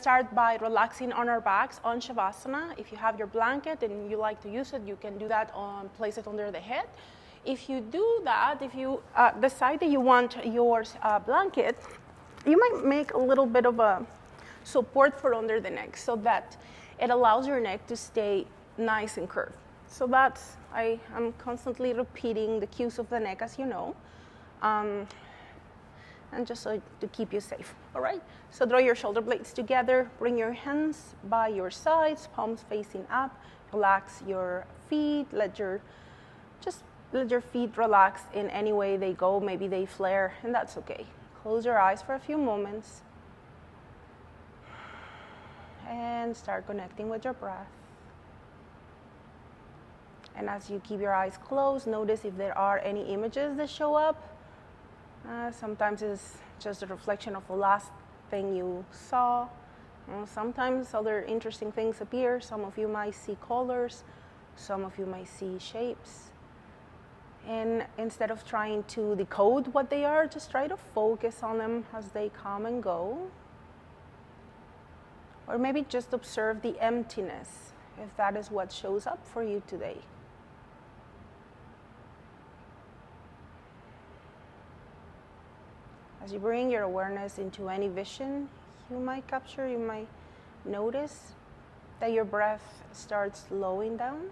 start by relaxing on our backs on Shavasana. If you have your blanket and you like to use it, you can do that place it under the head. If you do that, if you decide that you want your blanket, you might make a little bit of a support for under the neck so that it allows your neck to stay nice and curved. So that's, I'm constantly repeating the cues of the neck, as you know, and just so to keep you safe, all right? So draw your shoulder blades together, bring your hands by your sides, palms facing up, relax your feet, let your feet relax in any way they go. Maybe they flare, and that's okay. Close your eyes for a few moments and start connecting with your breath. And as you keep your eyes closed, notice if there are any images that show up. Sometimes it's just a reflection of the last thing you saw. Sometimes other interesting things appear. Some of you might see colors. Some of you might see shapes. And instead of trying to decode what they are, just try to focus on them as they come and go. Or maybe just observe the emptiness, if that is what shows up for you today. As you bring your awareness into any vision you might capture, you might notice that your breath starts slowing down.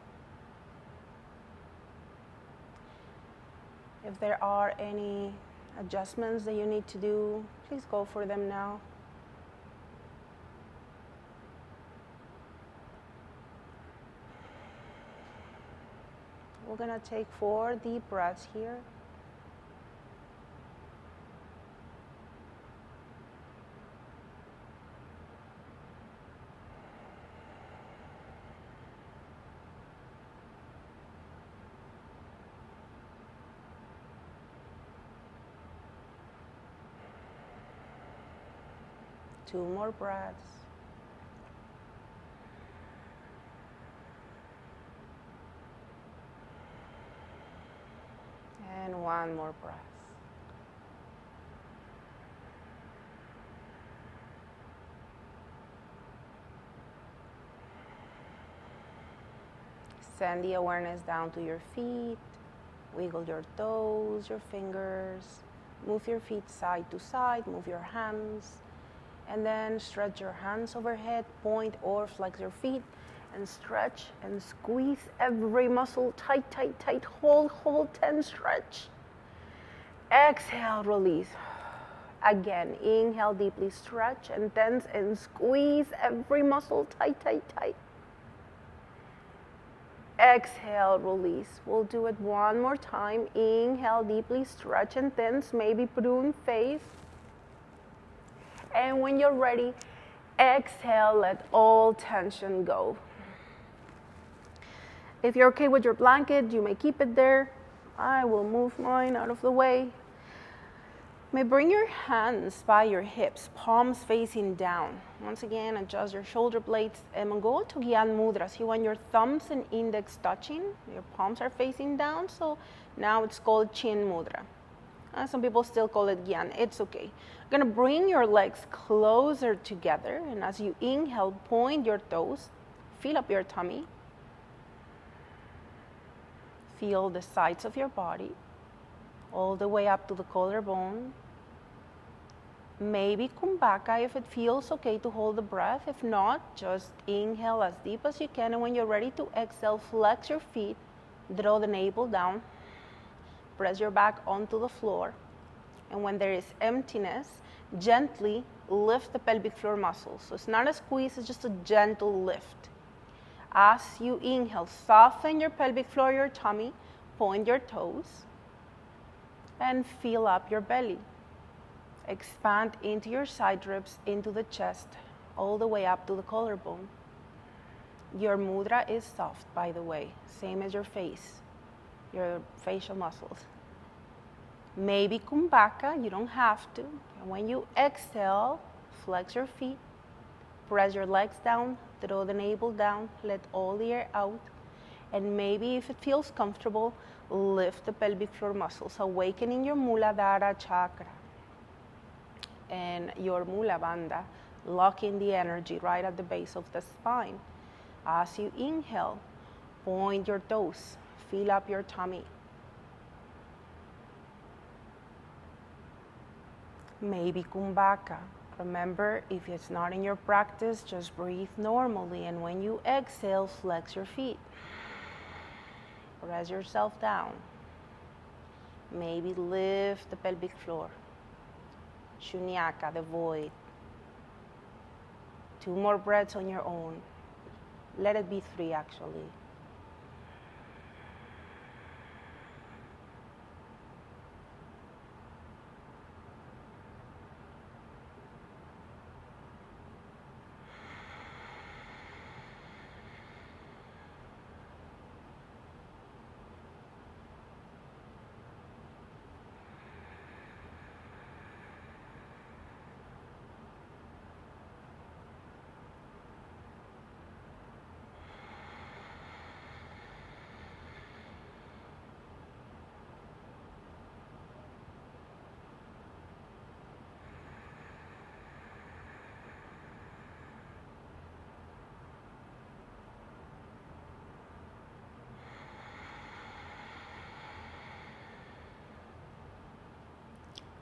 If there are any adjustments that you need to do, please go for them now. We're going to take 4 deep breaths here. Two more breaths. And one more breath. Send the awareness down to your feet. Wiggle your toes, your fingers. Move your feet side to side. Move your hands. And then stretch your hands overhead, point or flex your feet, and stretch and squeeze every muscle tight, tight, tight. Hold, tense, stretch. Exhale, release. Again, inhale deeply, stretch and tense and squeeze every muscle tight, tight, tight. Exhale, release. We'll do it one more time. Inhale deeply, stretch and tense, maybe prune face. And when you're ready, exhale, let all tension go. If you're okay with your blanket, you may keep it there. I will move mine out of the way. You may bring your hands by your hips, palms facing down. Once again, adjust your shoulder blades and go into Gyan Mudra. So you want your thumbs and index touching. Your palms are facing down, so now it's called Chin Mudra. Some people still call it Gyan. It's okay. You're going to bring your legs closer together. And as you inhale, point your toes. Feel up your tummy. Feel the sides of your body. All the way up to the collarbone. Maybe kumbhaka if it feels okay to hold the breath. If not, just inhale as deep as you can. And when you're ready to exhale, flex your feet. Draw the navel down. Press your back onto the floor. And when there is emptiness, gently lift the pelvic floor muscles. So it's not a squeeze, it's just a gentle lift. As you inhale, soften your pelvic floor, your tummy, point your toes, and feel up your belly. Expand into your side ribs, into the chest, all the way up to the collarbone. Your mudra is soft, by the way, same as your face, your facial muscles. Maybe kumbhaka, you don't have to. And when you exhale, flex your feet, press your legs down, throw the navel down, let all the air out. And maybe if it feels comfortable, lift the pelvic floor muscles, awakening your Muladhara chakra and your Mula Bandha, Lock in the energy right at the base of the spine. As you inhale, point your toes, fill up your tummy. Maybe kumbhaka. Remember, if it's not in your practice, just breathe normally. And when you exhale, flex your feet. Press yourself down. Maybe lift the pelvic floor. Shunyaka, the void. 2 more breaths on your own. Let it be 3 actually.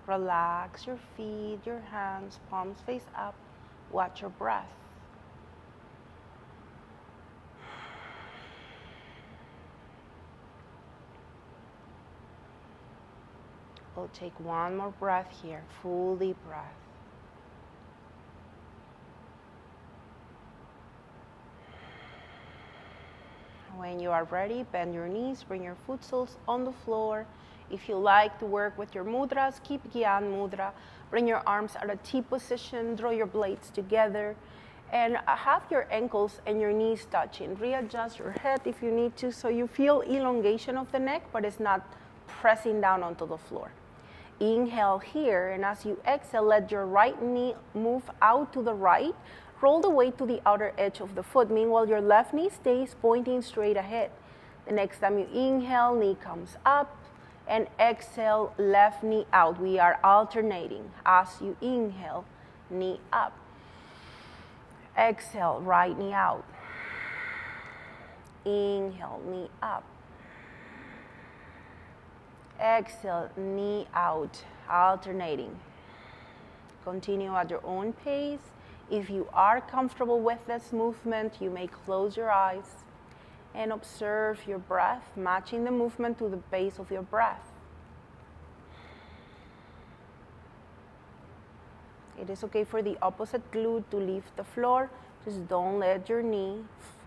Relax your feet, your hands, palms face up. Watch your breath. We'll take 1 more breath here, full deep breath. When you are ready, bend your knees, bring your foot soles on the floor. If you like to work with your mudras, keep Gyan Mudra. Bring your arms at a T position, draw your blades together, and have your ankles and your knees touching. Readjust your head if you need to, so you feel elongation of the neck, but it's not pressing down onto the floor. Inhale here, and as you exhale, let your right knee move out to the right. Roll the weight to the outer edge of the foot. Meanwhile, your left knee stays pointing straight ahead. The next time you inhale, knee comes up, and exhale, left knee out. We are alternating. As you inhale, knee up. Exhale, right knee out. Inhale, knee up. Exhale, knee out, alternating. Continue at your own pace. If you are comfortable with this movement, you may close your eyes and observe your breath, matching the movement to the pace of your breath. It is okay for the opposite glute to leave the floor. Just don't let your knee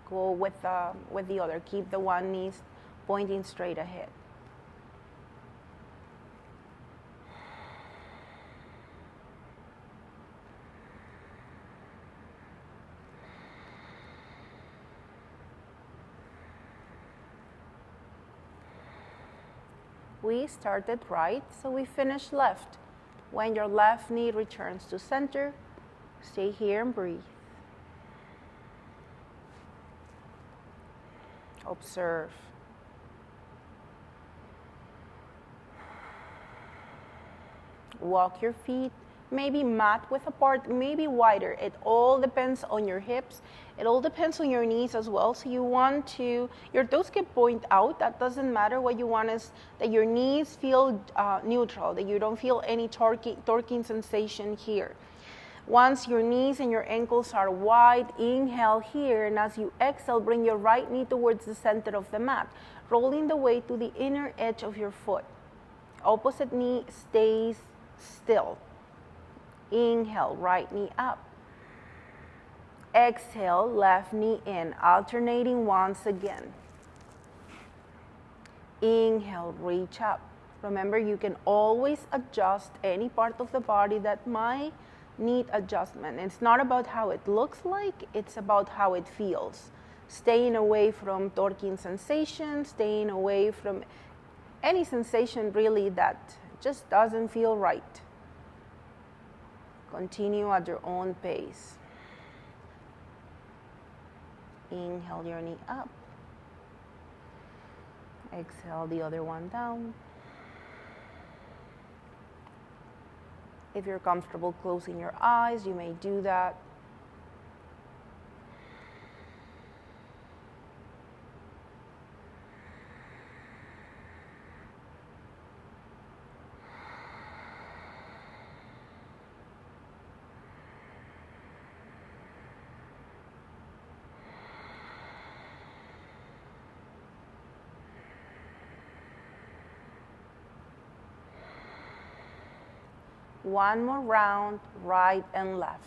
go with the other. Keep the one knee pointing straight ahead. We started right, so we finished left. When your left knee returns to center, stay here and breathe. Observe. Walk your feet, maybe mat width apart, maybe wider. It all depends on your hips. It all depends on your knees as well. So you want to, your toes can point out. That doesn't matter. What you want is that your knees feel neutral, that you don't feel any torquing sensation here. Once your knees and your ankles are wide, inhale here, and as you exhale, bring your right knee towards the center of the mat, rolling the weight to the inner edge of your foot. Opposite knee stays still. Inhale, right knee up. Exhale, left knee in, alternating once again. Inhale, reach up. Remember, you can always adjust any part of the body that might need adjustment. It's not about how it looks like, it's about how it feels. Staying away from torquing sensation, staying away from any sensation really that just doesn't feel right. Continue at your own pace. Inhale your knee up. Exhale the other one down. If you're comfortable closing your eyes, you may do that. One more round, right and left.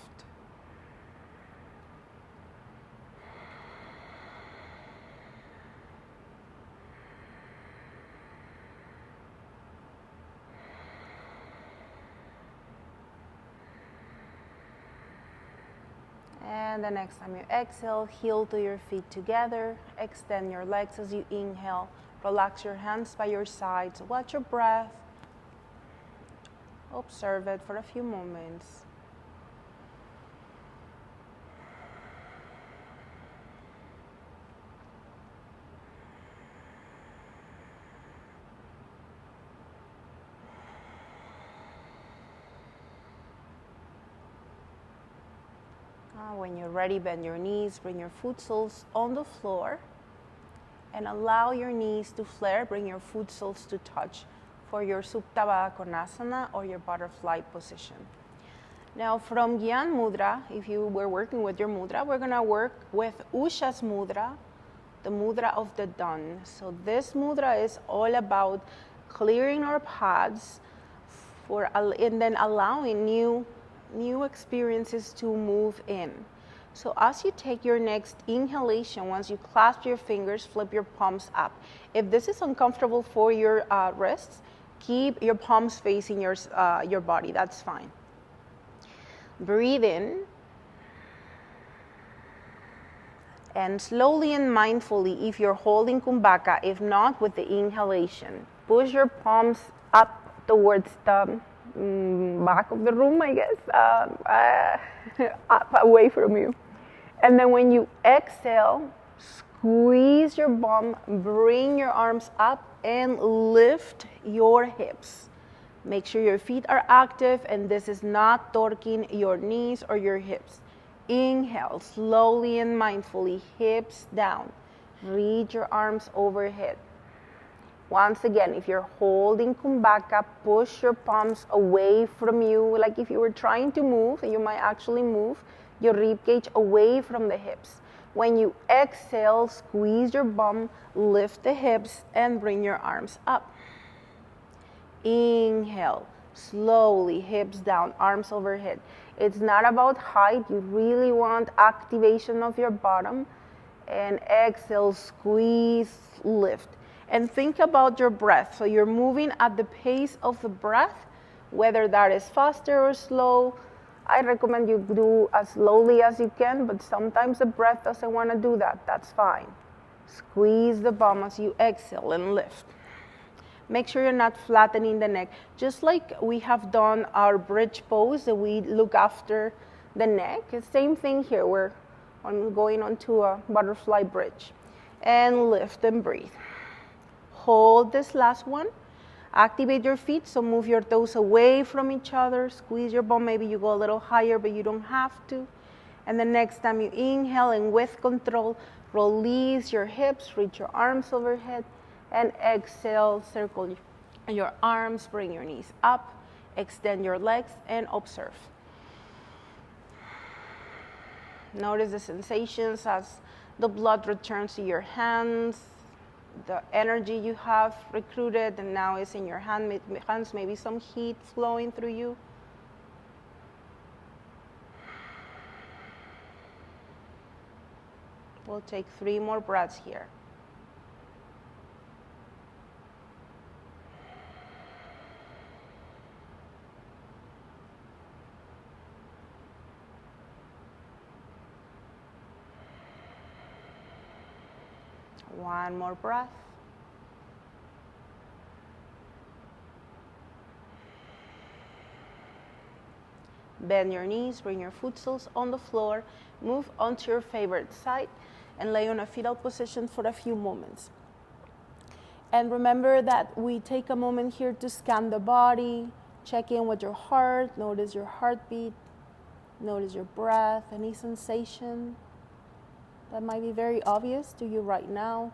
And the next time you exhale, heel to your feet together. Extend your legs as you inhale. Relax your hands by your sides. Watch your breath. Observe it for a few moments. When you're ready, bend your knees, bring your foot soles on the floor, and allow your knees to flare. Bring your foot soles to touch for your Supta Baddha Konasana or your butterfly position. Now from Gyan Mudra, if you were working with your mudra, we're going to work with Usha's mudra, the mudra of the dawn. So this mudra is all about clearing our paths and then allowing new experiences to move in. So as you take your next inhalation, once you clasp your fingers, flip your palms up. If this is uncomfortable for your wrists, keep your palms facing your body. That's fine. Breathe in. And slowly and mindfully, if you're holding Kumbhaka, if not with the inhalation, push your palms up towards the back of the room, I guess, up away from you. And then when you exhale, squeeze your bum, bring your arms up and lift your hips. Make sure your feet are active and this is not torquing your knees or your hips. Inhale, slowly and mindfully, hips down. Reach your arms overhead. Once again, if you're holding Kumbhaka, push your palms away from you. Like if you were trying to move, you might actually move your rib cage away from the hips. When you exhale, squeeze your bum, lift the hips, and bring your arms up. Inhale, slowly, hips down, arms overhead. It's not about height. You really want activation of your bottom. And exhale, squeeze, lift. And think about your breath. So you're moving at the pace of the breath, whether that is faster or slow. I recommend you do as slowly as you can, but sometimes the breath doesn't want to do that. That's fine. Squeeze the bum as you exhale and lift. Make sure you're not flattening the neck. Just like we have done our bridge pose, that we look after the neck. It's same thing here. We're going onto a butterfly bridge. And lift and breathe. Hold this last one. Activate your feet, so move your toes away from each other. Squeeze your bum. Maybe you go a little higher, but you don't have to. And the next time you inhale and with control, release your hips, reach your arms overhead, and exhale, circle your arms, bring your knees up, extend your legs, and observe. Notice the sensations as the blood returns to your hands, the energy you have recruited and now is in your hands, maybe some heat flowing through you. We'll take 3 more breaths here. One more breath. Bend your knees, bring your foot soles on the floor, move onto your favorite side, and lay on a fetal position for a few moments. And remember that we take a moment here to scan the body, Check in with your heart. Notice your heartbeat. Notice your breath. Any sensation that might be very obvious to you right now.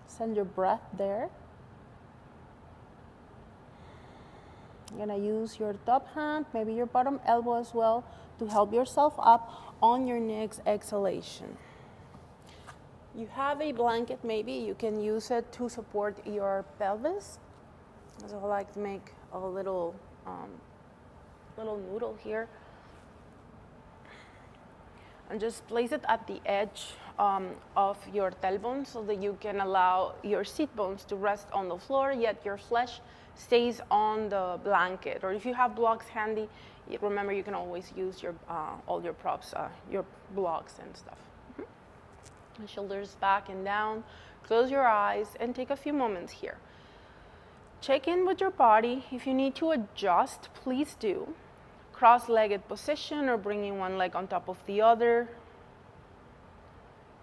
Send your breath there. You're going to use your top hand, maybe your bottom elbow as well, to help yourself up on your next exhalation. You have a blanket, maybe you can use it to support your pelvis. So I like to make a little noodle here. And just place it at the edge of your tailbone so that you can allow your seat bones to rest on the floor, yet your flesh stays on the blanket. Or if you have blocks handy, remember you can always use your all your props, your blocks and stuff. Mm-hmm. Shoulders back and down. Close your eyes and take a few moments here. Check in with your body. If you need to adjust, please do. Cross-legged position or bringing one leg on top of the other.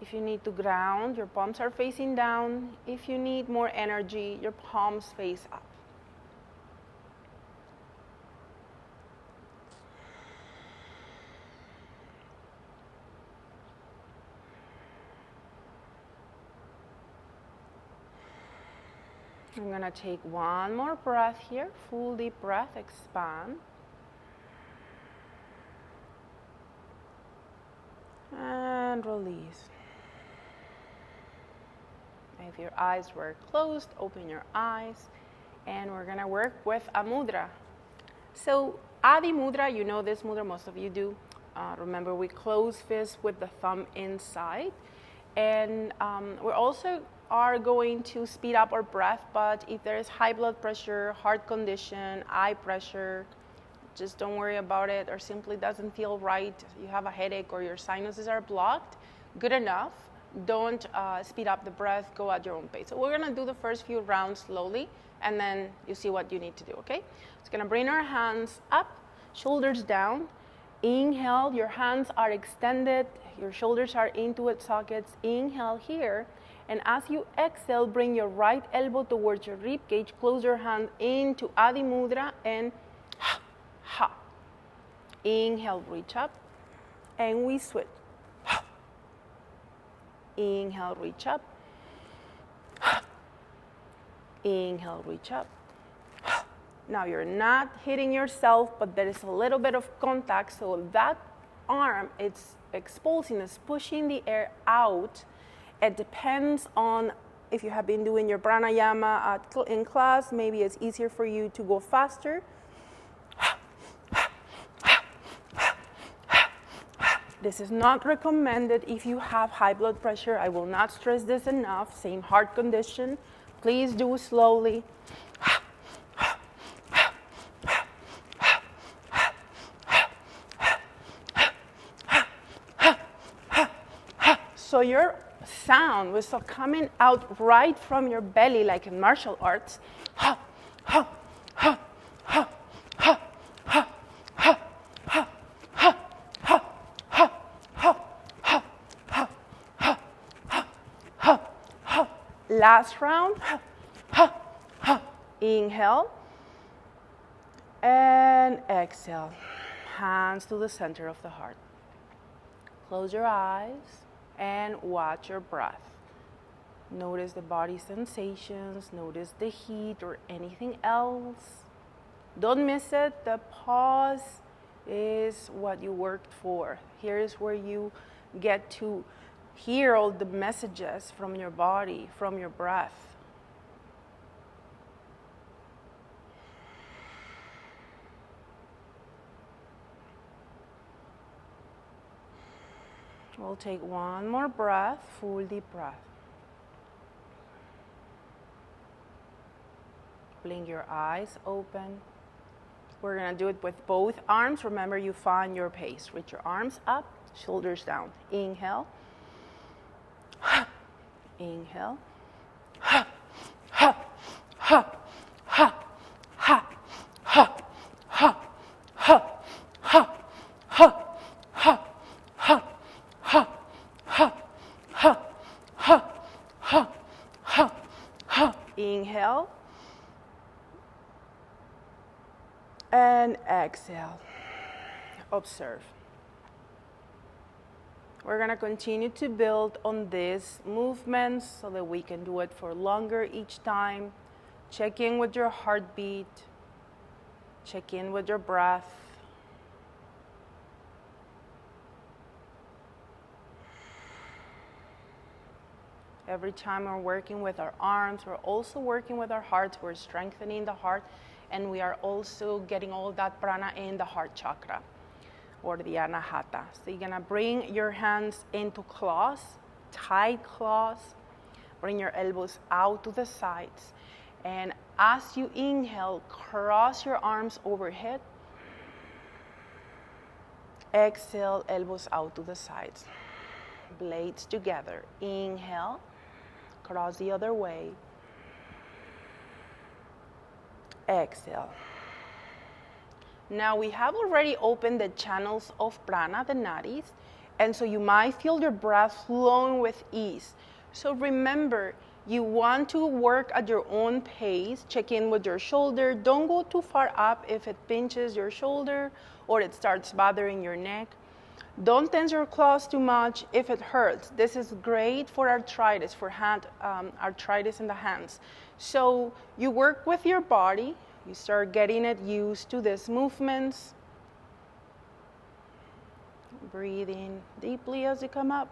If you need to ground, your palms are facing down. If you need more energy, your palms face up. I'm going to take one more breath here, full deep breath, expand. And release. If your eyes were closed, open your eyes. And we're going to work with a mudra. So Adi Mudra, you know this mudra, most of you do. Remember, we close fist with the thumb inside. And we're also are going to speed up our breath, but if there is high blood pressure, heart condition, eye pressure, just don't worry about it, or simply doesn't feel right, you have a headache or your sinuses are blocked, good enough. Don't speed up the breath, go at your own pace. So we're gonna do the first few rounds slowly, and then you see what you need to do, okay? It's gonna bring our hands up, shoulders down. Inhale, your hands are extended, your shoulders are into its sockets. Inhale here. And as you exhale, bring your right elbow towards your rib cage. Close your hand into Adi Mudra and ha. Inhale, reach up. And we switch. Inhale, reach up. Inhale, reach up. Now you're not hitting yourself, but there is a little bit of contact. So that arm, it's expulsing, it's pushing the air out. It depends on if you have been doing your pranayama in class. Maybe it's easier for you to go faster. This is not recommended if you have high blood pressure. I will not stress this enough. Same heart condition. Please do slowly. So your sound was coming out right from your belly, like in martial arts. Last round. Inhale and exhale. Hands to the center of the heart. Close your eyes and watch your breath. Notice the body sensations, notice the heat or anything else. Don't miss it. The pause is what you worked for. Here is where you get to hear all the messages from your body, from your breath. We'll take one more breath, full deep breath. Blink your eyes open. We're gonna do it with both arms. Remember, you find your pace. Reach your arms up, shoulders down. Inhale. Inhale. Inhale. exhale. Observe. We're going to continue to build on these movements so that we can do it for longer each time. Check in with your heartbeat. Check in with your breath. Every time we're working with our arms, we're also working with our hearts. We're strengthening the heart, and we are also getting all that prana in the heart chakra, or the anahata. So you're gonna bring your hands into claws, tight claws. Bring your elbows out to the sides. And as you inhale, cross your arms overhead. Exhale, elbows out to the sides. Blades together. Inhale, cross the other way. Exhale. Now we have already opened the channels of prana, the nadis, and so you might feel your breath flowing with ease. So remember, you want to work at your own pace. Check in with your shoulder. Don't go too far up if it pinches your shoulder or it starts bothering your neck. Don't tense your claws too much if it hurts. This is great for arthritis, for arthritis in the hands. So you work with your body. You start getting it used to these movements. Breathing deeply as you come up.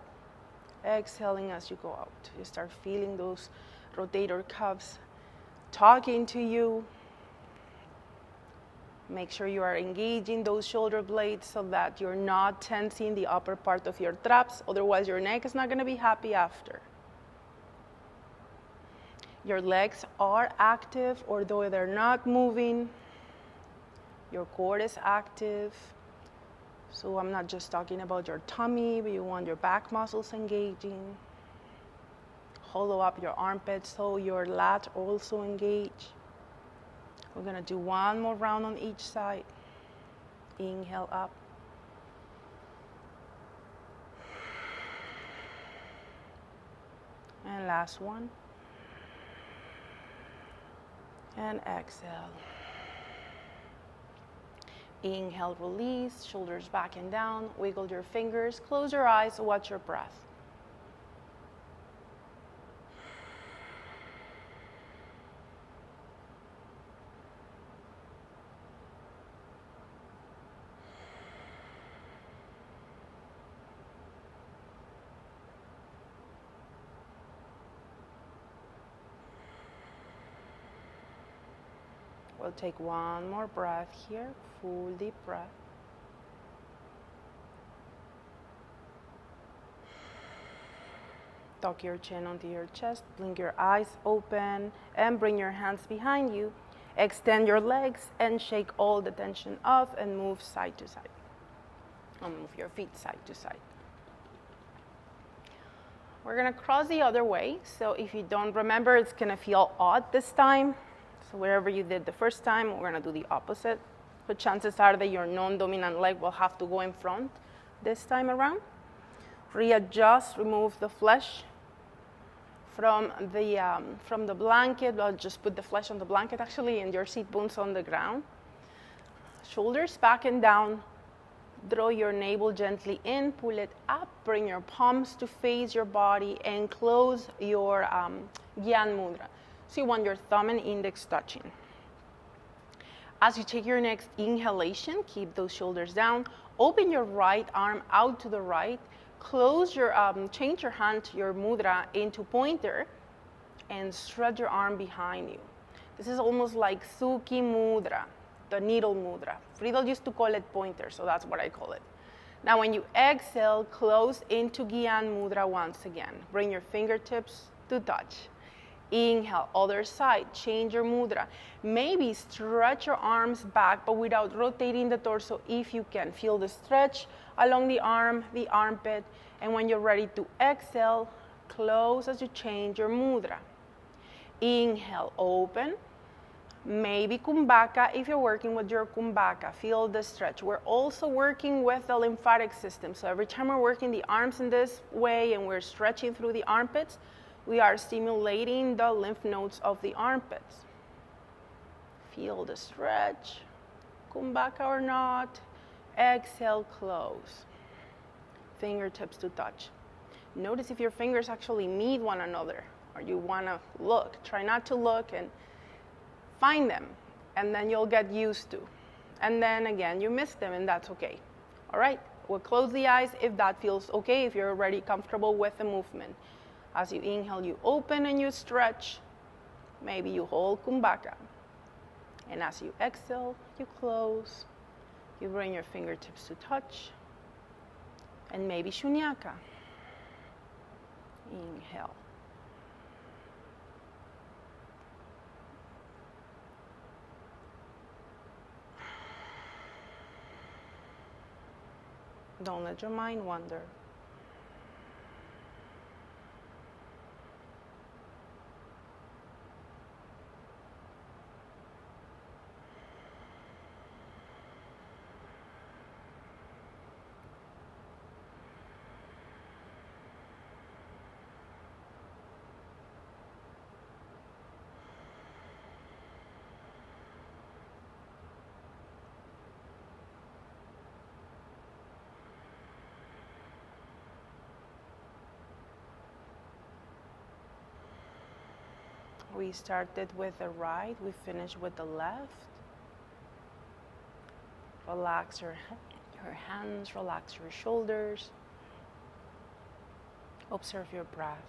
Exhaling as you go out. You start feeling those rotator cuffs talking to you. Make sure you are engaging those shoulder blades so that you're not tensing the upper part of your traps. Otherwise, your neck is not going to be happy after. Your legs are active, although they're not moving. Your core is active. So I'm not just talking about your tummy, but you want your back muscles engaging. Hollow up your armpits so your lat also engage. We're going to do one more round on each side. Inhale up. And last one. And exhale. Inhale, release, shoulders back and down. Wiggle your fingers, close your eyes, watch your breath. We'll take one more breath here, full deep breath. Tuck your chin onto your chest, blink your eyes open, and bring your hands behind you. Extend your legs and shake all the tension off and move side to side. And move your feet side to side. We're gonna cross the other way, so if you don't remember, it's gonna feel odd this time. So wherever you did the first time, we're going to do the opposite. But chances are that your non-dominant leg will have to go in front this time around. Readjust, remove the flesh from the blanket. I'll just put the flesh on the blanket actually, and your seat bones on the ground. Shoulders back and down. Draw your navel gently in, pull it up, bring your palms to face your body, and close your Gyan Mudra. So you want your thumb and index touching. As you take your next inhalation, keep those shoulders down. Open your right arm out to the right. Close your, change your hand, your mudra into pointer, and stretch your arm behind you. This is almost like Sukhi Mudra, the needle mudra. Friedel used to call it pointer, so that's what I call it. Now when you exhale, close into Gyan Mudra once again. Bring your fingertips to touch. Inhale, other side, change your mudra. Maybe stretch your arms back, but without rotating the torso if you can. Feel the stretch along the arm, the armpit, and when you're ready to exhale, close as you change your mudra. Inhale, open. Maybe Kumbhaka if you're working with your Kumbhaka. Feel the stretch. We're also working with the lymphatic system. So every time we're working the arms in this way and we're stretching through the armpits, we are stimulating the lymph nodes of the armpits. Feel the stretch. Kumbhaka or not. Exhale, close. Fingertips to touch. Notice if your fingers actually meet one another or you want to look. Try not to look and find them, and then you'll get used to. And then again, you miss them, and that's okay. All right, we'll close the eyes if that feels okay, if you're already comfortable with the movement. As you inhale, you open and you stretch. Maybe you hold Kumbhaka. And as you exhale, you close. You bring your fingertips to touch. And maybe Shunyaka. Inhale. Don't let your mind wander. We started with the right, we finished with the left. Relax your hands, relax your shoulders. Observe your breath.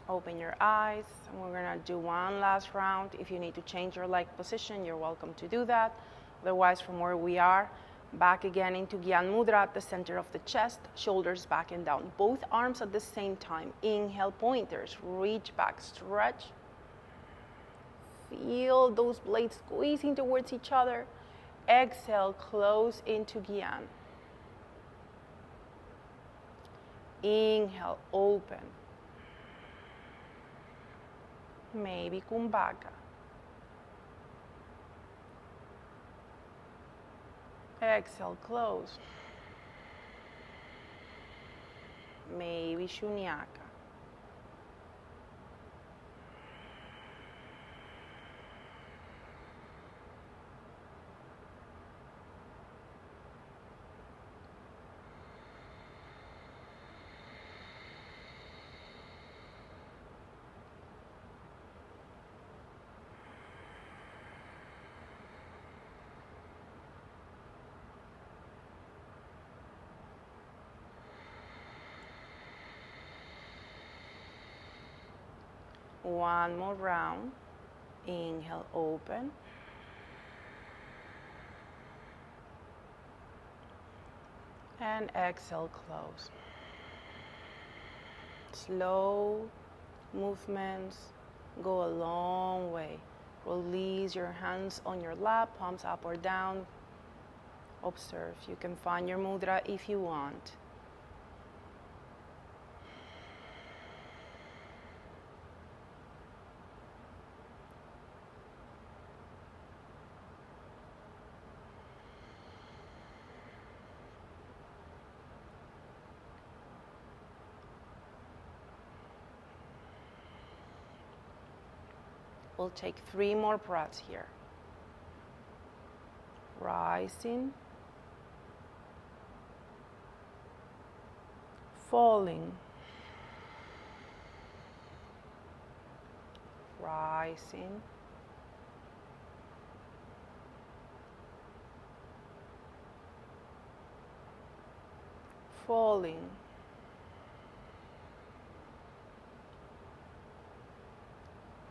Open your eyes, and we're gonna do one last round. If you need to change your leg position, you're welcome to do that. Otherwise, from where we are, back again into Gyan Mudra at the center of the chest, shoulders back and down. Both arms at the same time. Inhale, pointers, reach back, stretch. Feel those blades squeezing towards each other. Exhale, close into Gyan. Inhale, open. Maybe Kumbhaka. Exhale, close. Maybe Shunyaka. One more round. Inhale, open. And exhale, close. Slow movements go a long way. Release your hands on your lap, palms up or down. Observe. You can find your mudra if you want. We'll take 3 more breaths here. Rising, falling, rising, falling,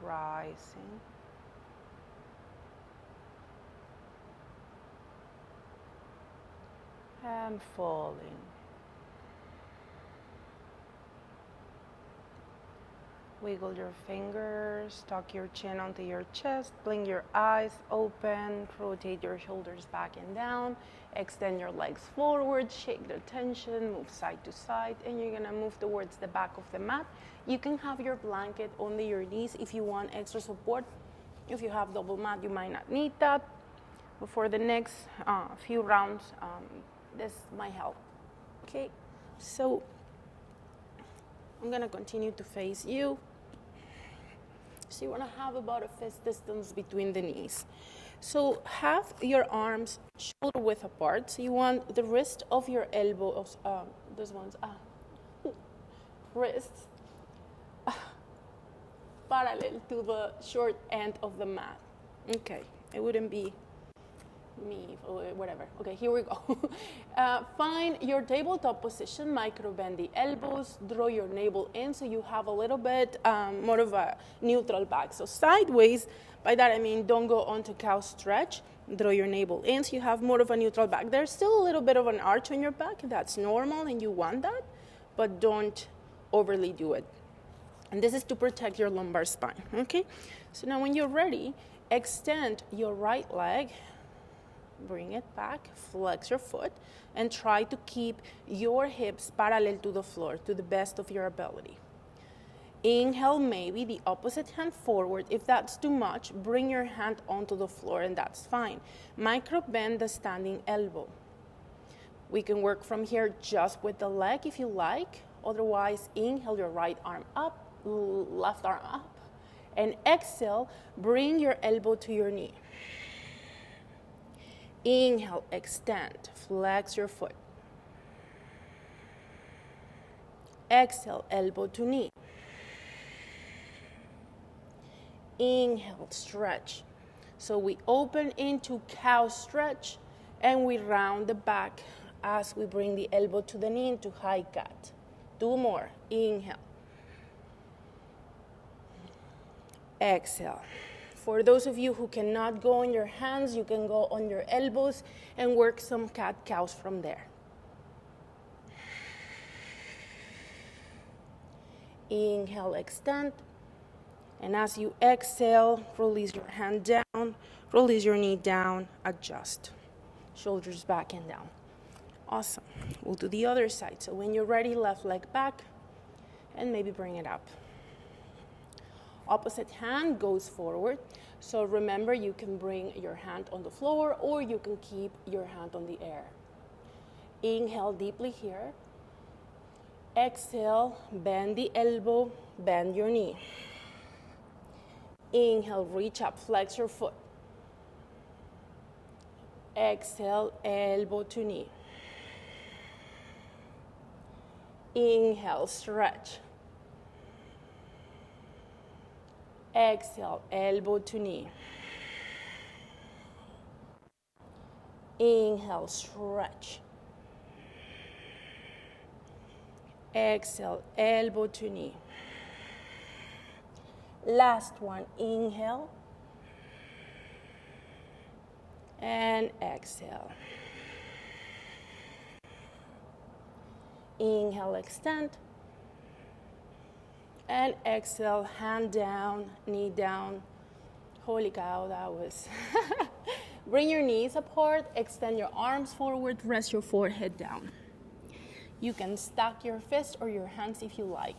rising, and falling. Wiggle your fingers, tuck your chin onto your chest, blink your eyes open, rotate your shoulders back and down, extend your legs forward, shake the tension, move side to side, and you're gonna move towards the back of the mat. You can have your blanket under your knees if you want extra support. If you have double mat, you might not need that. But for the next few rounds, this might help. Okay, so I'm gonna continue to face you. So you wanna have about a fist distance between the knees. So have your arms shoulder width apart. So you want the wrist of your elbows, those ones, wrists parallel to the short end of the mat. Okay, it wouldn't be me or whatever. Okay, here we go. Find your tabletop position, micro bend the elbows, draw your navel in so you have a little bit more of a neutral back. So sideways, by that I mean don't go onto cow stretch, draw your navel in so you have more of a neutral back. There's still a little bit of an arch on your back, that's normal and you want that, but don't overly do it. And this is to protect your lumbar spine, okay? So now when you're ready, extend your right leg, bring it back, flex your foot, and try to keep your hips parallel to the floor to the best of your ability. Inhale, maybe the opposite hand forward. If that's too much, bring your hand onto the floor, and that's fine. Micro bend the standing elbow. We can work from here just with the leg if you like. Otherwise, inhale your right arm up, left arm up, and exhale, bring your elbow to your knee. Inhale, extend, flex your foot. Exhale, elbow to knee. Inhale, stretch. So we open into cow stretch and we round the back as we bring the elbow to the knee into high cat. 2 more. Inhale. Exhale. For those of you who cannot go on your hands, you can go on your elbows and work some cat-cows from there. Inhale, extend. And as you exhale, release your hand down, release your knee down, adjust. Shoulders back and down. Awesome. We'll do the other side. So when you're ready, left leg back, and maybe bring it up. Opposite hand goes forward. So remember, you can bring your hand on the floor or you can keep your hand on the air. Inhale deeply here. Exhale, bend the elbow, bend your knee. Inhale, reach up, flex your foot. Exhale, elbow to knee. Inhale, stretch. Exhale, elbow to knee. Inhale, stretch. Exhale, elbow to knee. Last one, inhale. And exhale. Inhale, extend. And exhale, hand down, knee down. Holy cow, that was. Bring your knees apart, extend your arms forward, rest your forehead down. You can stack your fists or your hands if you like.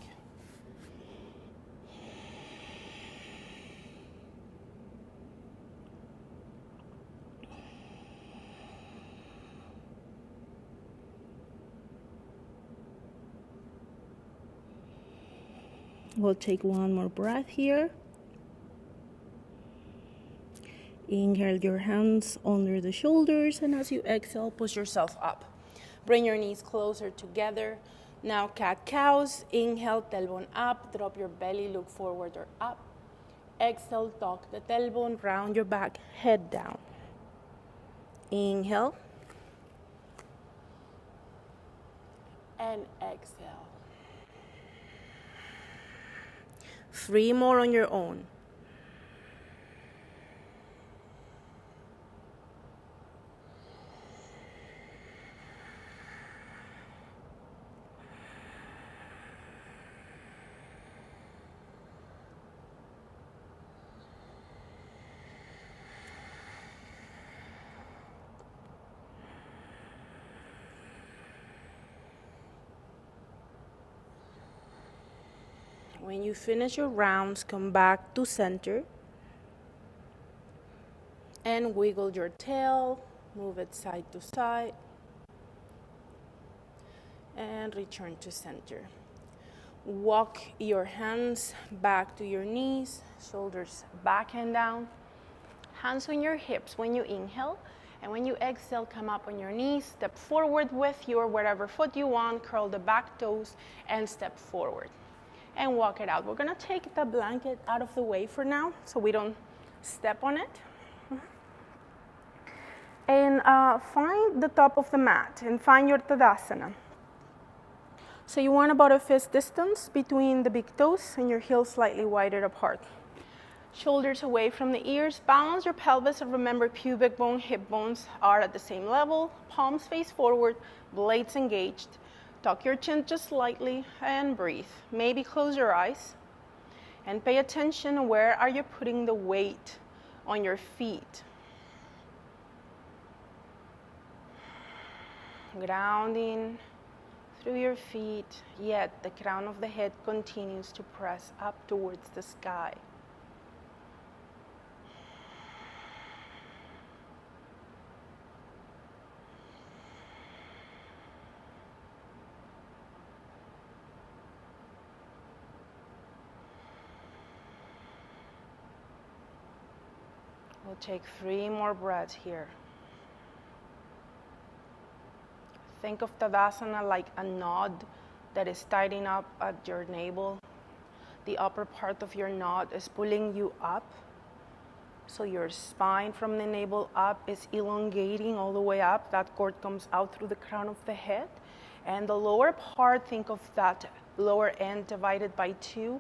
We'll take one more breath here. Inhale your hands under the shoulders, and as you exhale, push yourself up. Bring your knees closer together. Now cat-cows. Inhale, tailbone up, drop your belly, look forward or up. Exhale, tuck the tailbone, round your back, head down. Inhale. And exhale. 3 more on your own. When you finish your rounds, come back to center. And wiggle your tail, move it side to side, and return to center. Walk your hands back to your knees, shoulders back and down, hands on your hips when you inhale, and when you exhale, come up on your knees, step forward with your whatever foot you want, curl the back toes, and step forward. And walk it out. We're gonna take the blanket out of the way for now so we don't step on it. And find the top of the mat and find your Tadasana. So you want about a fist distance between the big toes and your heels slightly wider apart. Shoulders away from the ears, balance your pelvis, and remember pubic bone, hip bones are at the same level, palms face forward, blades engaged. Tuck your chin just slightly and breathe. Maybe close your eyes and pay attention where are you putting the weight on your feet. Grounding through your feet, yet the crown of the head continues to press up towards the sky. We'll take 3 more breaths here. Think of Tadasana like a knot that is tightening up at your navel. The upper part of your knot is pulling you up. So your spine from the navel up is elongating all the way up. That cord comes out through the crown of the head. And the lower part, think of that lower end divided by 2,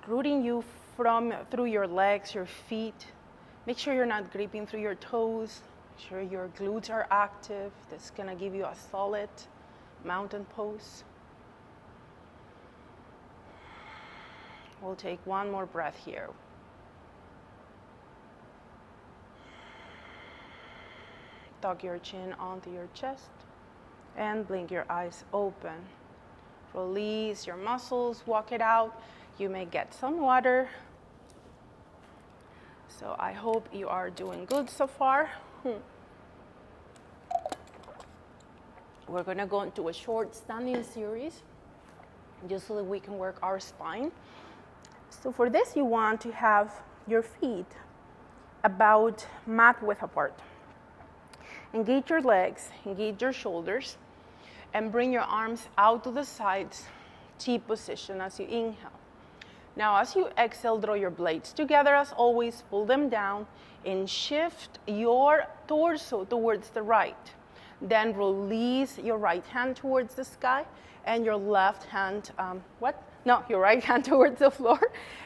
rooting you through your legs, your feet. Make sure you're not gripping through your toes. Make sure your glutes are active. That's going to give you a solid mountain pose. We'll take 1 more breath here. Tuck your chin onto your chest and blink your eyes open. Release your muscles, walk it out. You may get some water. So I hope you are doing good so far. We're going to go into a short standing series just so that we can work our spine. So for this, you want to have your feet about mat width apart. Engage your legs, engage your shoulders, and bring your arms out to the sides, T position as you inhale. Now, as you exhale, draw your blades together as always, pull them down, and shift your torso towards the right. Then release your right hand towards the sky, and your left hand, your right hand towards the floor,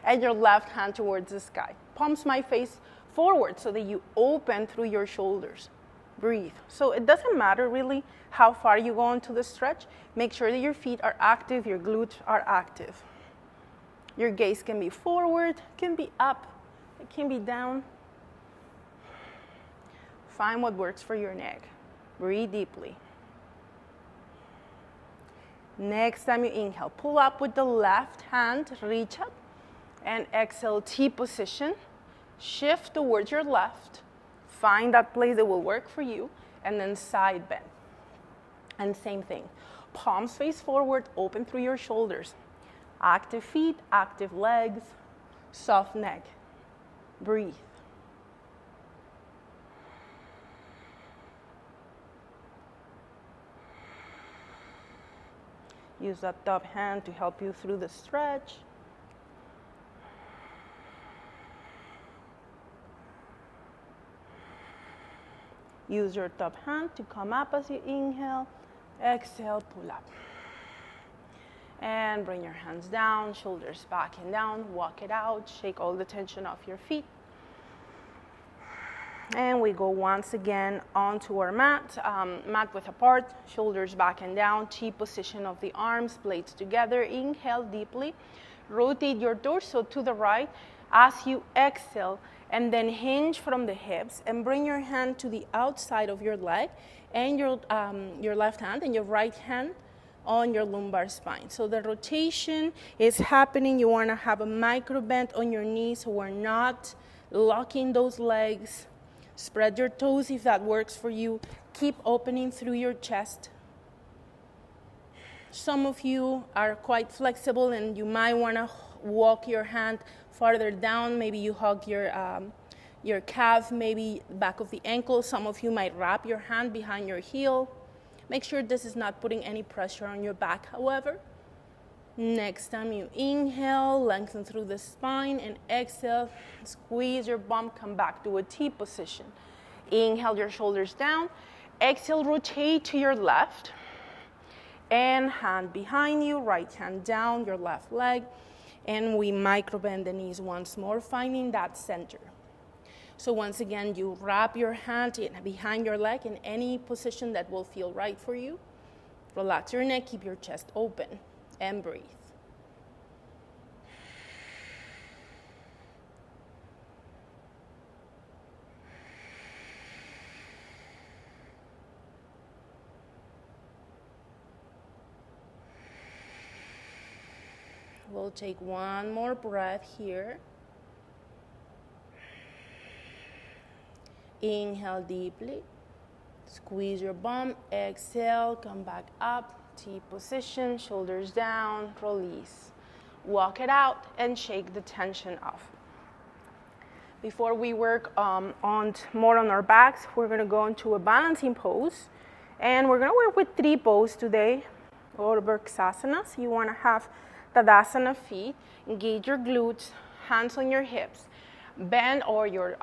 and your left hand towards the sky. Palms might face forward so that you open through your shoulders. Breathe. So it doesn't matter really how far you go into the stretch. Make sure that your feet are active, your glutes are active. Your gaze can be forward, can be up, it can be down. Find what works for your neck. Breathe deeply. Next time you inhale, pull up with the left hand, reach up, and exhale, T position. Shift towards your left. Find that place that will work for you, and then side bend. And same thing. Palms face forward, open through your shoulders. Active feet, active legs, soft neck. Breathe. Use that top hand to help you through the stretch. Use your top hand to come up as you inhale. Exhale, pull up. And bring your hands down, shoulders back and down. Walk it out. Shake all the tension off your feet. And we go once again onto our mat, mat width apart, shoulders back and down, T position of the arms, blades together. Inhale deeply. Rotate your torso to the right as you exhale, and then hinge from the hips and bring your hand to the outside of your leg and your left hand and your right hand on your lumbar spine. So the rotation is happening. You want to have a micro bend on your knees so we're not locking those legs. Spread your toes if that works for you. Keep opening through your chest. Some of you are quite flexible and you might want to walk your hand farther down. Maybe you hug your calf, maybe back of the ankle. Some of you might wrap your hand behind your heel. Make sure this is not putting any pressure on your back, however. Next time you inhale, lengthen through the spine, and exhale, squeeze your bum, come back to a T position. Inhale your shoulders down. Exhale, rotate to your left. And hand behind you, right hand down, your left leg. And we micro bend the knees once more, finding that center. So once again, you wrap your hand behind your leg in any position that will feel right for you. Relax your neck, keep your chest open, and breathe. We'll take one more breath here. Inhale deeply, squeeze your bum, exhale, come back up, T position, shoulders down, release. Walk it out and shake the tension off. Before we work more on our backs, we're gonna go into a balancing pose. And we're gonna work with 3 poses today, or Vrksasanas. You wanna have Tadasana feet, engage your glutes, hands on your hips, bend or your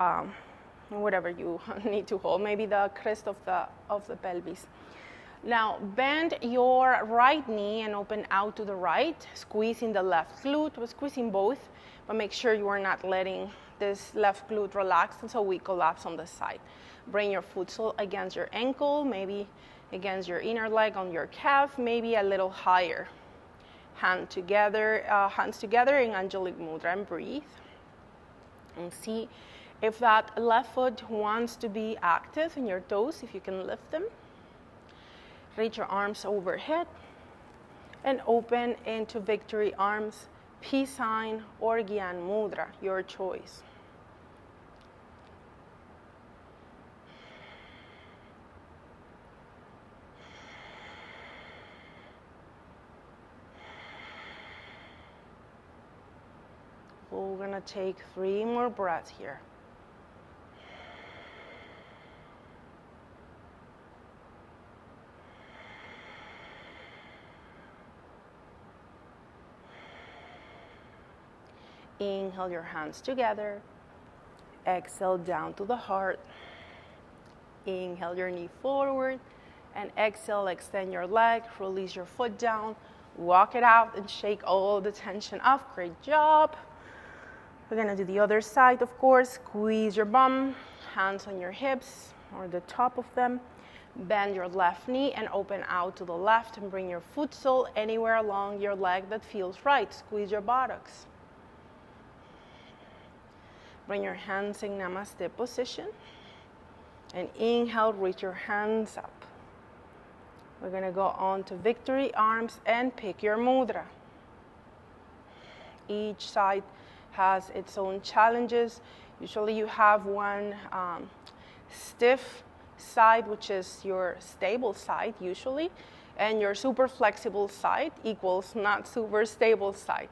whatever you need to hold, maybe the crest of the pelvis. Now bend your right knee and open out to the right, squeezing the left glute. We're squeezing both, but make sure you are not letting this left glute relax until we collapse on the side. Bring your foot sole against your ankle, maybe against your inner leg on your calf, maybe a little higher. Hands together in Angelic Mudra, and breathe. And see if that left foot wants to be active in your toes, if you can lift them. Reach your arms overhead and open into Victory Arms, Peace Sign, or Gyan Mudra, your choice. We're gonna take 3 more breaths here. Inhale your hands together. Exhale down to the heart. Inhale your knee forward. And exhale, extend your leg. Release your foot down. Walk it out and shake all the tension off. Great job. We're gonna do the other side, of course. Squeeze your bum. Hands on your hips or the top of them. Bend your left knee and open out to the left and bring your foot sole anywhere along your leg that feels right. Squeeze your buttocks. Bring your hands in Namaste position. And inhale, reach your hands up. We're gonna go on to Victory Arms and pick your mudra. Each side has its own challenges. Usually you have one stiff side, which is your stable side usually, and your super flexible side equals not super stable side.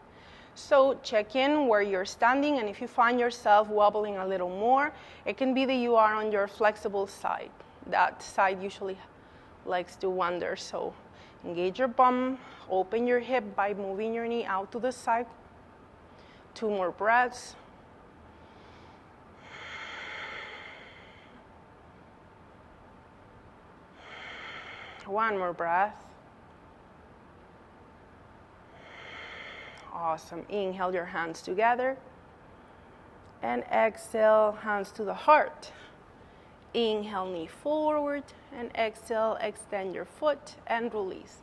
So check in where you're standing, and if you find yourself wobbling a little more, it can be that you are on your flexible side. That side usually likes to wander, so engage your bum, open your hip by moving your knee out to the side. 2 more breaths. One more breath. Awesome. Inhale your hands together. And exhale, hands to the heart. Inhale, knee forward. And exhale, extend your foot and release.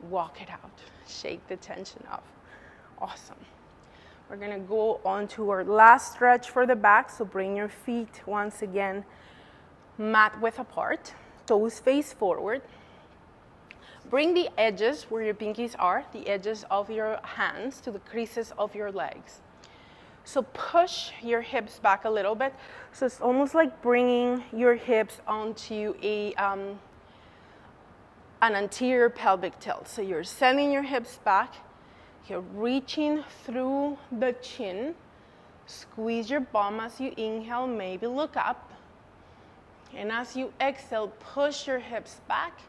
Walk it out. Shake the tension off. Awesome. We're gonna go on to our last stretch for the back. So bring your feet once again mat width apart. Toes face forward. Bring the edges where your pinkies are, the edges of your hands to the creases of your legs. So push your hips back a little bit. So it's almost like bringing your hips onto an anterior pelvic tilt. So you're sending your hips back. You're reaching through the chin. Squeeze your bum as you inhale, maybe look up. And as you exhale, push your hips back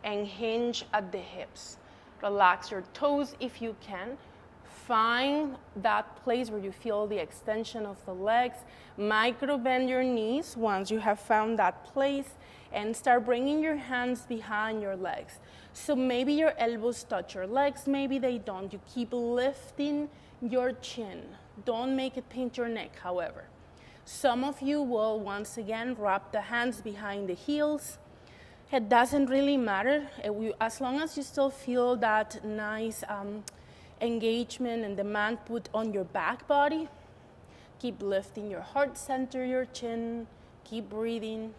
and hinge at the hips. Relax your toes if you can. Find that place where you feel the extension of the legs. Micro bend your knees once you have found that place, and start bringing your hands behind your legs. So maybe your elbows touch your legs, maybe they don't. You keep lifting your chin. Don't make it pinch your neck, however. Some of you will, once again, wrap the hands behind the heels. It doesn't really matter. As long as you still feel that nice engagement and demand put on your back body, keep lifting your heart center, your chin. Keep breathing.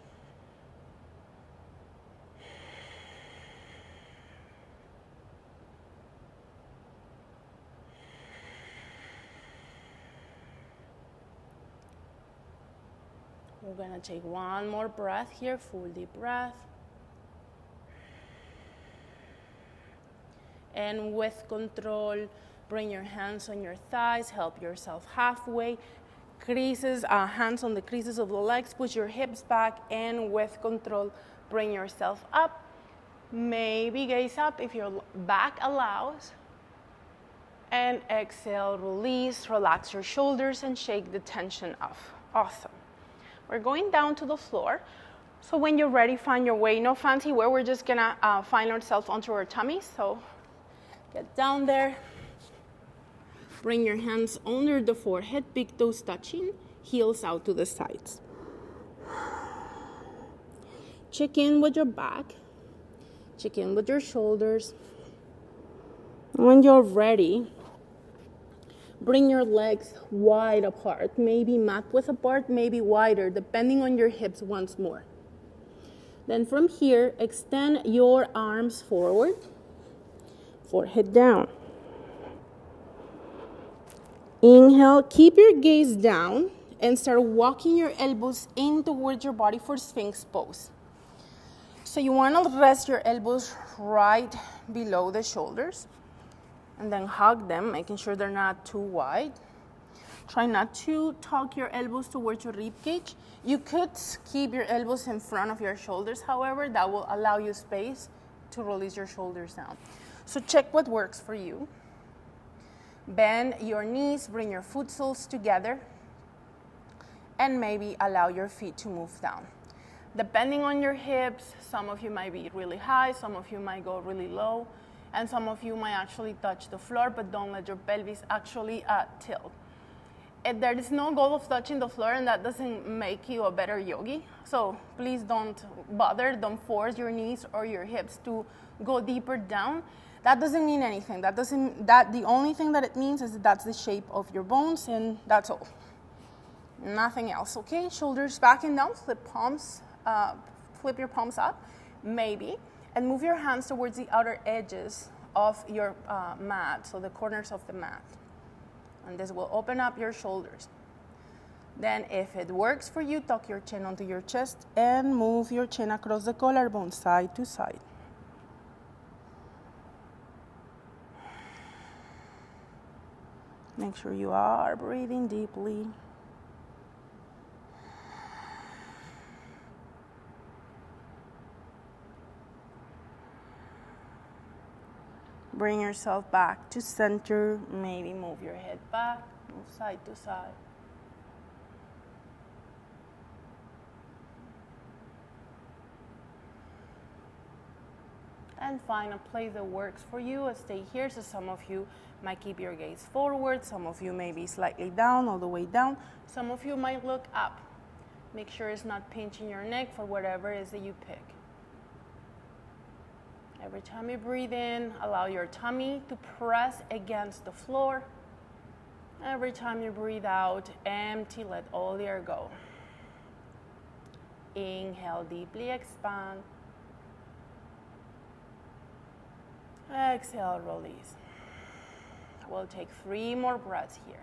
We're gonna take one more breath here, full deep breath. And with control, bring your hands on your thighs, help yourself halfway. Hands on the creases of the legs, push your hips back, and with control, bring yourself up. Maybe gaze up if your back allows. And exhale, release, relax your shoulders, and shake the tension off. Awesome. We're going down to the floor. So when you're ready, find your way. No fancy way, we're just gonna find ourselves onto our tummies. So get down there. Bring your hands under the forehead, big toes touching, heels out to the sides. Check in with your back. Check in with your shoulders. When you're ready, bring your legs wide apart, maybe mat width apart, maybe wider, depending on your hips once more. Then from here, extend your arms forward, forehead down. Inhale, keep your gaze down and start walking your elbows in towards your body for Sphinx pose. So you want to rest your elbows right below the shoulders and then hug them, making sure they're not too wide. Try not to tuck your elbows towards your rib cage. You could keep your elbows in front of your shoulders, however, that will allow you space to release your shoulders down. So check what works for you. Bend your knees, bring your foot soles together, and maybe allow your feet to move down. Depending on your hips, some of you might be really high, some of you might go really low, and some of you might actually touch the floor, but don't let your pelvis actually tilt. There is no goal of touching the floor, and that doesn't make you a better yogi. So please don't bother, don't force your knees or your hips to go deeper down. That doesn't mean anything. The only thing that it means is that that's the shape of your bones, and that's all. Nothing else, okay? Shoulders back and down, flip your palms up, maybe, and move your hands towards the outer edges of your mat, so the corners of the mat. And this will open up your shoulders. Then if it works for you, tuck your chin onto your chest and move your chin across the collarbone, side to side. Make sure you are breathing deeply. Bring yourself back to center. Maybe move your head back, move side to side. And find a place that works for you. Stay here. So some of you might keep your gaze forward. Some of you may be slightly down, all the way down. Some of you might look up. Make sure it's not pinching your neck for whatever it is that you pick. Every time you breathe in, allow your tummy to press against the floor. Every time you breathe out, empty, let all the air go. Inhale, deeply expand. Exhale, release. We'll take 3 more breaths here.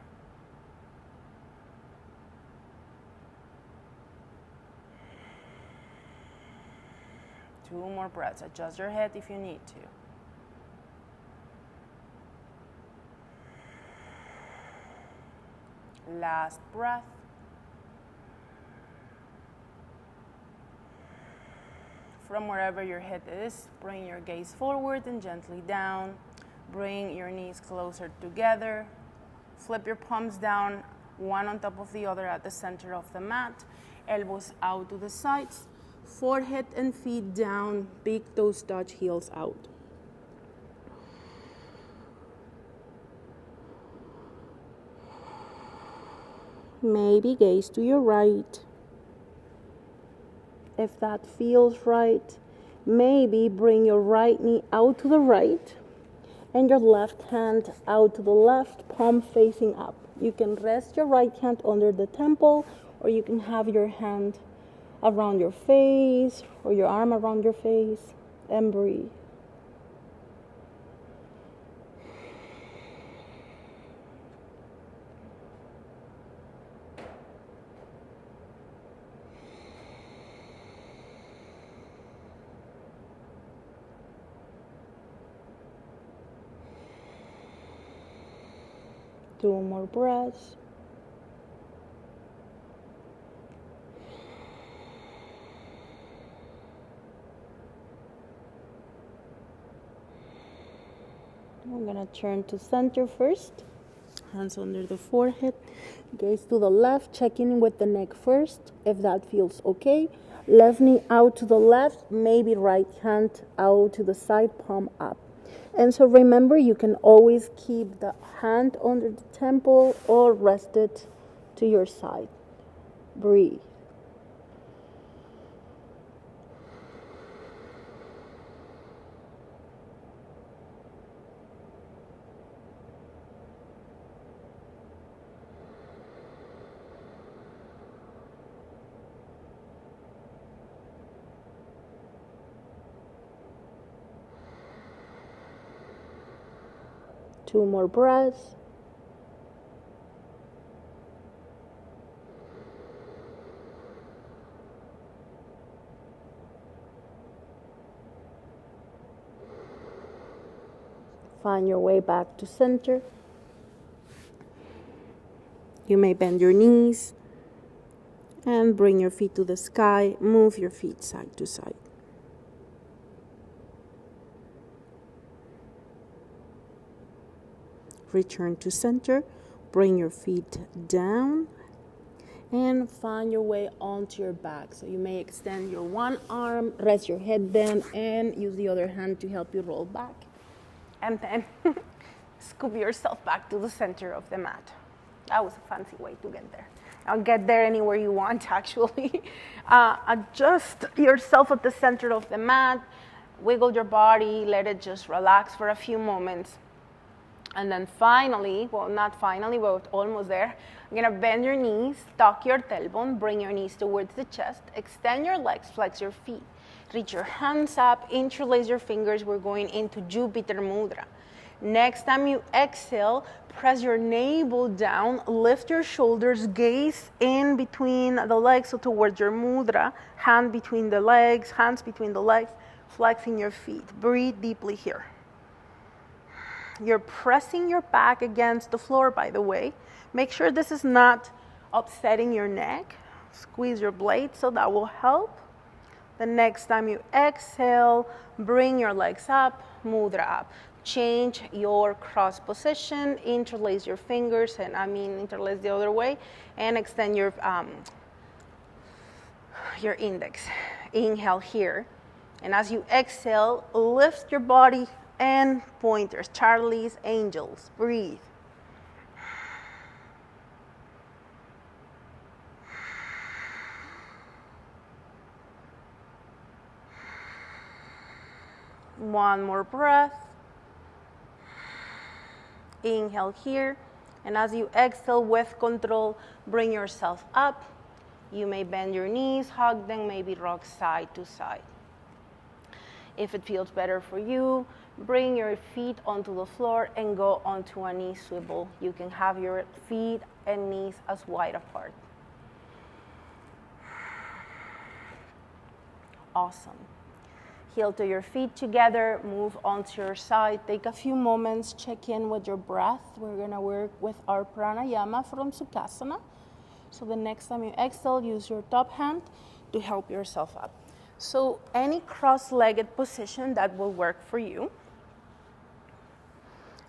2 more breaths. Adjust your head if you need to. Last breath. From wherever your head is, bring your gaze forward and gently down. Bring your knees closer together. Flip your palms down, one on top of the other at the center of the mat. Elbows out to the sides. Forehead and feet down. Big toes touch, heels out. Maybe gaze to your right. If that feels right, maybe bring your right knee out to the right and your left hand out to the left, palm facing up. You can rest your right hand under the temple, or you can have your hand around your face or your arm around your face, and breathe. Two more breaths. I'm going to turn to center first. Hands under the forehead. Gaze to the left. Check in with the neck first, if that feels okay. Left knee out to the left. Maybe right hand out to the side, palm up. And so remember, you can always keep the hand under the temple or rest it to your side. Breathe. Two more breaths. Find your way back to center. You may bend your knees and bring your feet to the sky. Move your feet side to side. Return to center, bring your feet down, and find your way onto your back. So you may extend your one arm, rest your head down, and use the other hand to help you roll back. And then scoop yourself back to the center of the mat. That was a fancy way to get there. Now get there anywhere you want, actually. Adjust yourself at the center of the mat. Wiggle your body, let it just relax for a few moments. And then finally, well, not finally, but almost there, you're going to bend your knees, tuck your tailbone, bring your knees towards the chest, extend your legs, flex your feet. Reach your hands up, interlace your fingers. We're going into Jupiter Mudra. Next time you exhale, press your navel down, lift your shoulders, gaze in between the legs, so towards your mudra, hand between the legs, hands between the legs, flexing your feet. Breathe deeply here. You're pressing your back against the floor, by the way. Make sure this is not upsetting your neck. Squeeze your blades, so that will help. The next time you exhale, bring your legs up, mudra up. Change your cross position, interlace your fingers, and interlace the other way, and extend your index. Inhale here. And as you exhale, lift your body and pointers, Charlie's Angels. Breathe. One more breath. Inhale here. And as you exhale with control, bring yourself up. You may bend your knees, hug them, maybe rock side to side. If it feels better for you, bring your feet onto the floor and go onto a knee swivel. You can have your feet and knees as wide apart. Awesome. Heel to your feet together, move onto your side. Take a few moments, check in with your breath. We're gonna work with our pranayama from Sukhasana. So the next time you exhale, use your top hand to help yourself up. So any cross-legged position that will work for you.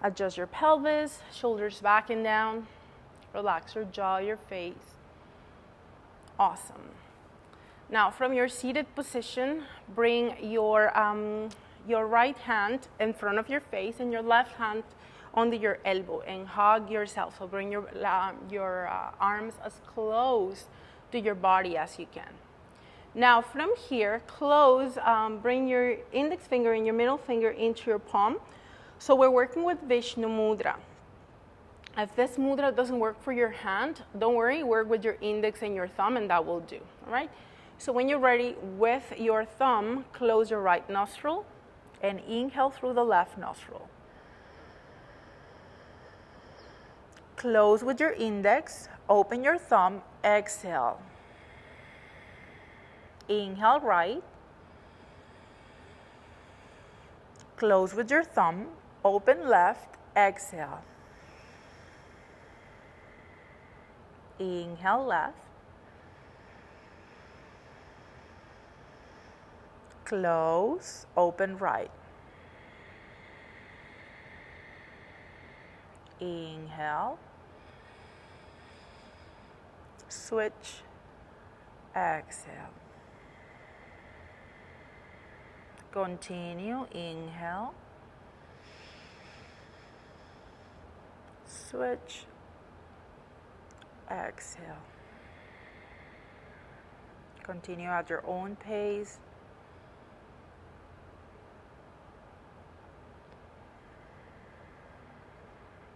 Adjust your pelvis, shoulders back and down. Relax your jaw, your face. Awesome. Now, from your seated position, bring your right hand in front of your face and your left hand under your elbow and hug yourself. So bring your arms as close to your body as you can. Now, from here, bring your index finger and your middle finger into your palm. So we're working with Vishnu Mudra. If this mudra doesn't work for your hand, don't worry, work with your index and your thumb and that will do, all right? So when you're ready, with your thumb, close your right nostril and inhale through the left nostril. Close with your index, open your thumb, exhale. Inhale right. Close with your thumb, open left, exhale. Inhale left. Close, open right. Inhale. Switch, exhale. Continue, inhale. Switch, exhale. Continue at your own pace.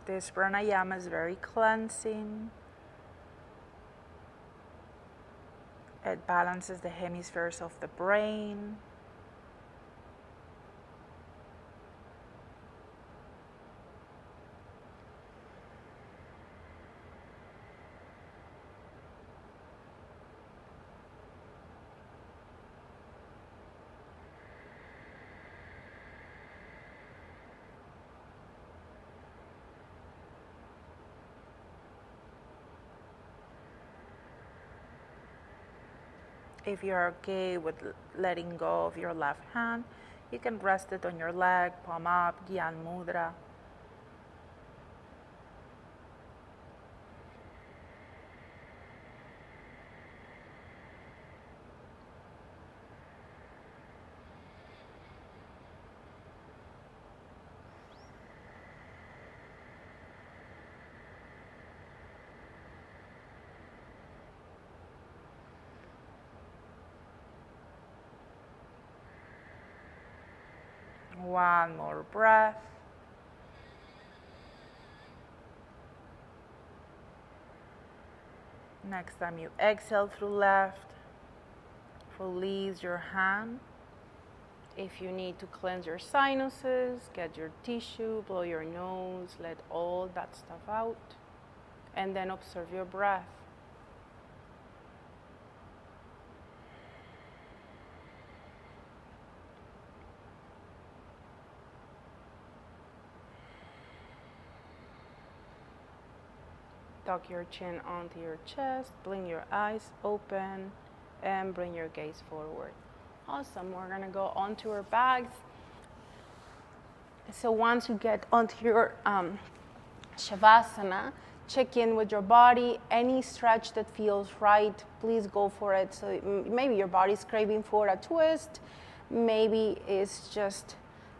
This pranayama is very cleansing. It balances the hemispheres of the brain. If you're okay with letting go of your left hand, you can rest it on your leg, palm up, Gyan Mudra. One more breath. Next time you exhale through left, release your hand. If you need to cleanse your sinuses, get your tissue, blow your nose, let all that stuff out, and then observe your breath. Tuck your chin onto your chest, blink your eyes open, and bring your gaze forward. Awesome, we're gonna go onto our bags. So once you get onto your Shavasana, check in with your body. Any stretch that feels right, please go for it. So maybe your body's craving for a twist, maybe it's just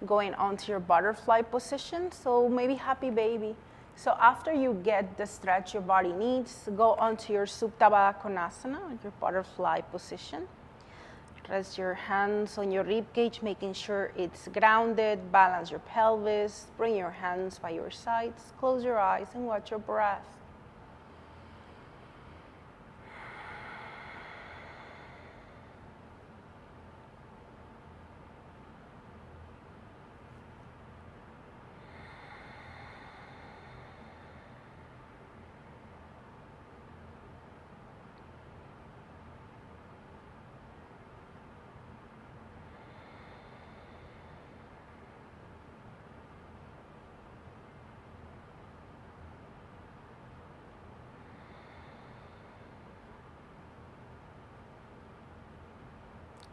going onto your butterfly position, so maybe happy baby. So after you get the stretch your body needs, go onto your Supta Baddha Konasana, your butterfly position. Rest your hands on your rib cage, making sure it's grounded. Balance your pelvis. Bring your hands by your sides. Close your eyes and watch your breath.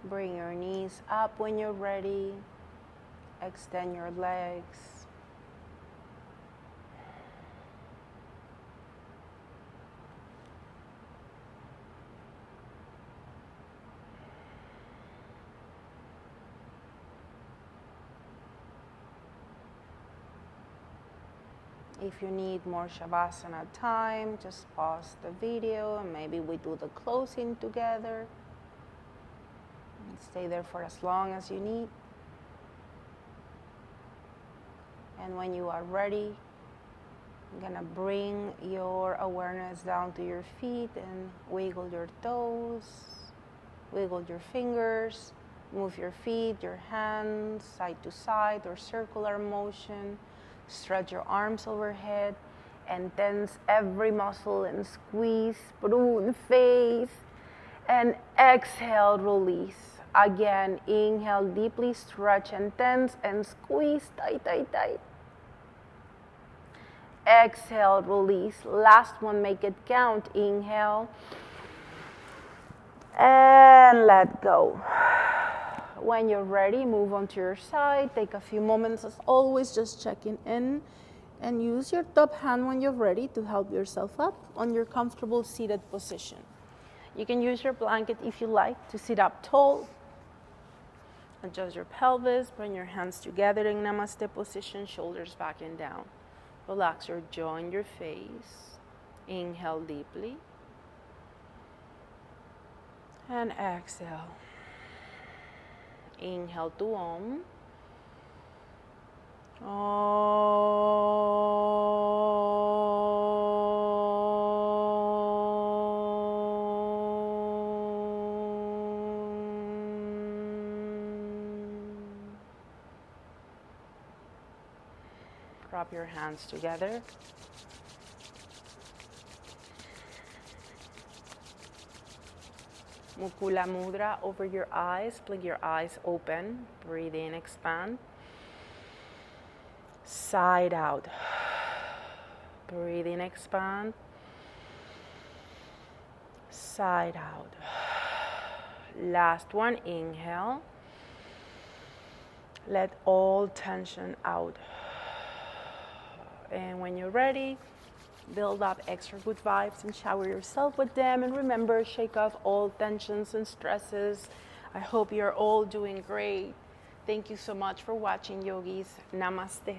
Bring your knees up when you're ready. Extend your legs. If you need more Shavasana time, just pause the video and maybe we do the closing together. And stay there for as long as you need. And when you are ready, you're gonna bring your awareness down to your feet and wiggle your toes, wiggle your fingers, move your feet, your hands side to side or circular motion. Stretch your arms overhead and tense every muscle and squeeze through the face. And exhale, release. Again, inhale, deeply stretch and tense and squeeze tight, tight, tight. Exhale, release. Last one, make it count. Inhale. And let go. When you're ready, move onto your side. Take a few moments, as always, just checking in. And use your top hand when you're ready to help yourself up on your comfortable seated position. You can use your blanket if you like to sit up tall. Adjust your pelvis, bring your hands together in Namaste position, shoulders back and down. Relax your jaw and your face. Inhale deeply. And exhale. Inhale to Om. Wrap your hands together. Mukula Mudra over your eyes. Blink your eyes open. Breathe in, expand. Side out. Breathe in, expand. Side out. Last one, inhale. Let all tension out. And when you're ready, build up extra good vibes and shower yourself with them. And remember, shake off all tensions and stresses. I hope you're all doing great. Thank you so much for watching, yogis. Namaste.